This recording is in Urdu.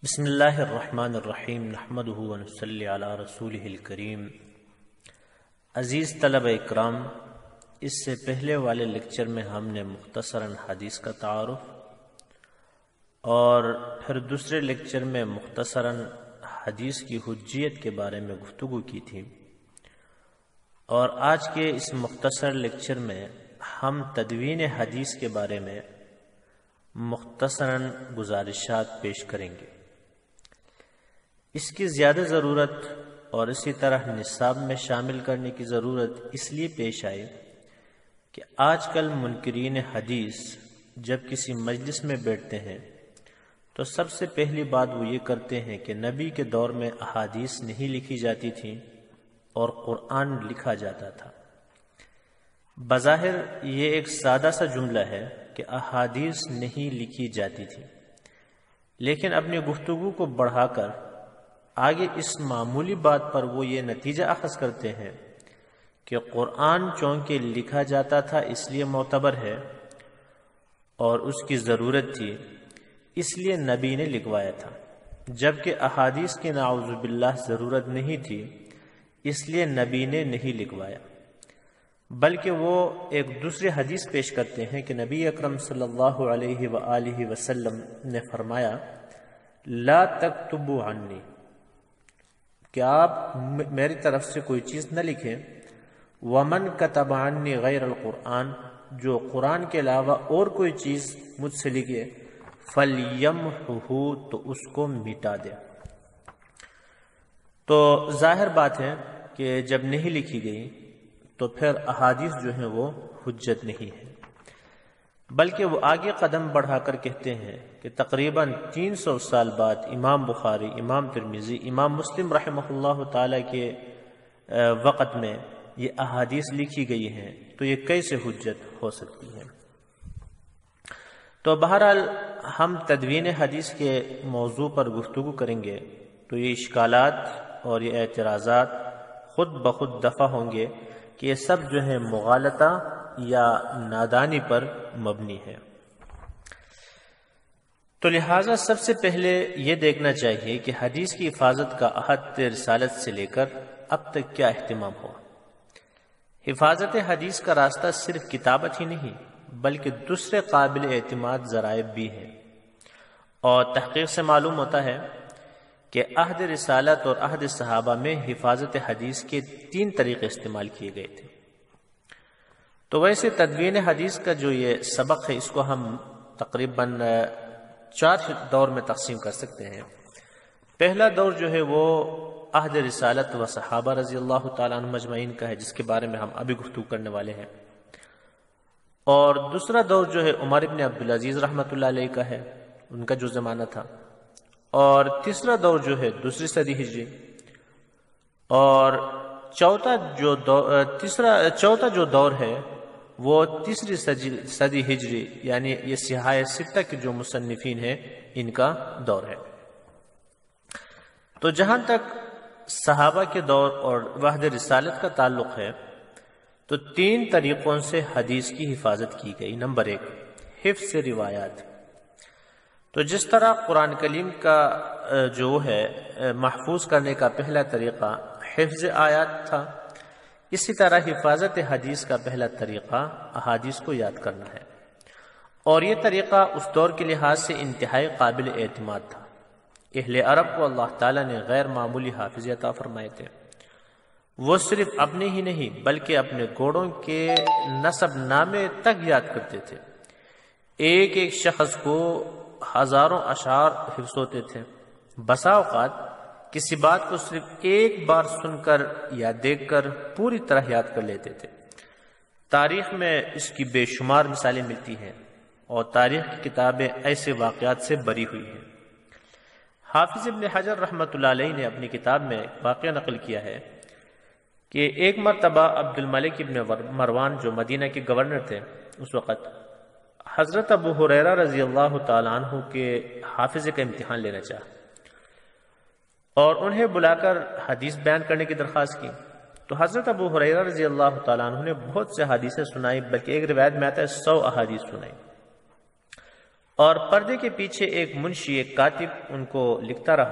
بسم اللہ الرحمن الرحیم نحمدہ ونصلی علی رسولہ الکریم۔ عزیز طلبہ اکرام، اس سے پہلے والے لیکچر میں ہم نے مختصراً حدیث کا تعارف اور پھر دوسرے لیکچر میں مختصراً حدیث کی حجیت کے بارے میں گفتگو کی تھی، اور آج کے اس مختصر لیکچر میں ہم تدوین حدیث کے بارے میں مختصراً گزارشات پیش کریں گے۔ اس کی زیادہ ضرورت اور اسی طرح نصاب میں شامل کرنے کی ضرورت اس لیے پیش آئی کہ آج کل منکرین حدیث جب کسی مجلس میں بیٹھتے ہیں تو سب سے پہلی بات وہ یہ کرتے ہیں کہ نبی کے دور میں احادیث نہیں لکھی جاتی تھیں اور قرآن لکھا جاتا تھا۔ بظاہر یہ ایک سادہ سا جملہ ہے کہ احادیث نہیں لکھی جاتی تھی، لیکن اپنی گفتگو کو بڑھا کر آگے اس معمولی بات پر وہ یہ نتیجہ اخذ کرتے ہیں کہ قرآن چونکہ لکھا جاتا تھا اس لیے معتبر ہے اور اس کی ضرورت تھی اس لیے نبی نے لکھوایا تھا، جبکہ احادیث کی نعوذ باللہ ضرورت نہیں تھی اس لیے نبی نے نہیں لکھوایا، بلکہ وہ ایک دوسری حدیث پیش کرتے ہیں کہ نبی اکرم صلی اللہ علیہ وآلہ وسلم نے فرمایا لا تکتبوا عنی، کہ آپ میری طرف سے کوئی چیز نہ لکھیں، ومن کتب عنی غیر القرآن، جو قرآن کے علاوہ اور کوئی چیز مجھ سے لکھے فلیمحہ، تو اس کو مٹا دے۔ تو ظاہر بات ہے کہ جب نہیں لکھی گئی تو پھر احادیث جو ہیں وہ حجت نہیں ہے، بلکہ وہ آگے قدم بڑھا کر کہتے ہیں کہ تقریباً 300 سال بعد امام بخاری، امام ترمذی، امام مسلم رحمہ اللہ تعالی کے وقت میں یہ احادیث لکھی گئی ہیں، تو یہ کیسے حجت ہو سکتی ہے؟ تو بہرحال ہم تدوین حدیث کے موضوع پر گفتگو کریں گے تو یہ اشکالات اور یہ اعتراضات خود بخود دفع ہوں گے کہ یہ سب جو ہے مغالطہ یا نادانی پر مبنی ہے۔ تو لہٰذا سب سے پہلے یہ دیکھنا چاہیے کہ حدیث کی حفاظت کا عہد رسالت سے لے کر اب تک کیا اہتمام ہوا۔ حفاظت حدیث کا راستہ صرف کتابت ہی نہیں بلکہ دوسرے قابل اعتماد ذرائع بھی ہیں، اور تحقیق سے معلوم ہوتا ہے کہ عہد رسالت اور عہد صحابہ میں حفاظت حدیث کے 3 طریقے استعمال کیے گئے تھے۔ تو ویسے تدوین حدیث کا جو یہ سبق ہے اس کو ہم تقریباً 4 دور میں تقسیم کر سکتے ہیں۔ پہلا دور جو ہے وہ عہد رسالت و صحابہ رضی اللہ تعالیٰ عنہم اجمعین کا ہے، جس کے بارے میں ہم ابھی گفتگو کرنے والے ہیں، اور دوسرا دور جو ہے عمر ابن عبدالعزیز رحمۃ اللہ علیہ کا ہے، ان کا جو زمانہ تھا، اور تیسرا دور جو ہے دوسری صدی ہجری، اور چوتھا جو دور ہے وہ تیسری صدی ہجری، یعنی یہ سیاح ستہ کے جو مصنفین ہیں ان کا دور ہے۔ تو جہاں تک صحابہ کے دور اور عہد رسالت کا تعلق ہے تو 3 طریقوں سے حدیث کی حفاظت کی گئی۔ نمبر 1، حفظ روایات۔ تو جس طرح قرآن کریم کا جو ہے محفوظ کرنے کا پہلا طریقہ حفظ آیات تھا، اسی طرح حفاظت حدیث کا پہلا طریقہ احادیث کو یاد کرنا ہے، اور یہ طریقہ اس دور کے لحاظ سے انتہائی قابل اعتماد تھا۔ اہل عرب کو اللہ تعالیٰ نے غیر معمولی حافظ عطا فرمائے تھے، وہ صرف اپنے ہی نہیں بلکہ اپنے گھوڑوں کے نسب نامے تک یاد کرتے تھے۔ ایک ایک شخص کو ہزاروں اشعار حفظ ہوتے تھے، بسا اوقات کسی بات کو صرف ایک بار سن کر یا دیکھ کر پوری طرح یاد کر لیتے تھے۔ تاریخ میں اس کی بے شمار مثالیں ملتی ہیں، اور تاریخ کی کتابیں ایسے واقعات سے بری ہوئی ہیں۔ حافظ ابن حجر رحمۃ اللہ علیہ نے اپنی کتاب میں واقعہ نقل کیا ہے کہ ایک مرتبہ عبد الملک ابن مروان جو مدینہ کے گورنر تھے اس وقت، حضرت ابو ہریرہ رضی اللہ تعالیٰ عنہ کے حافظ کا امتحان لینا چاہا اور انہیں بلا کر حدیث بیان کرنے کی درخواست کی۔ تو حضرت ابو ہریرہ رضی اللہ تعالیٰ عنہ نے بہت سے حدیثیں سنائی، بلکہ ایک روایت میں آتا ہے 100 احادیث سنائی، اور پردے کے پیچھے ایک منشی، ایک کاتب ان کو لکھتا رہا۔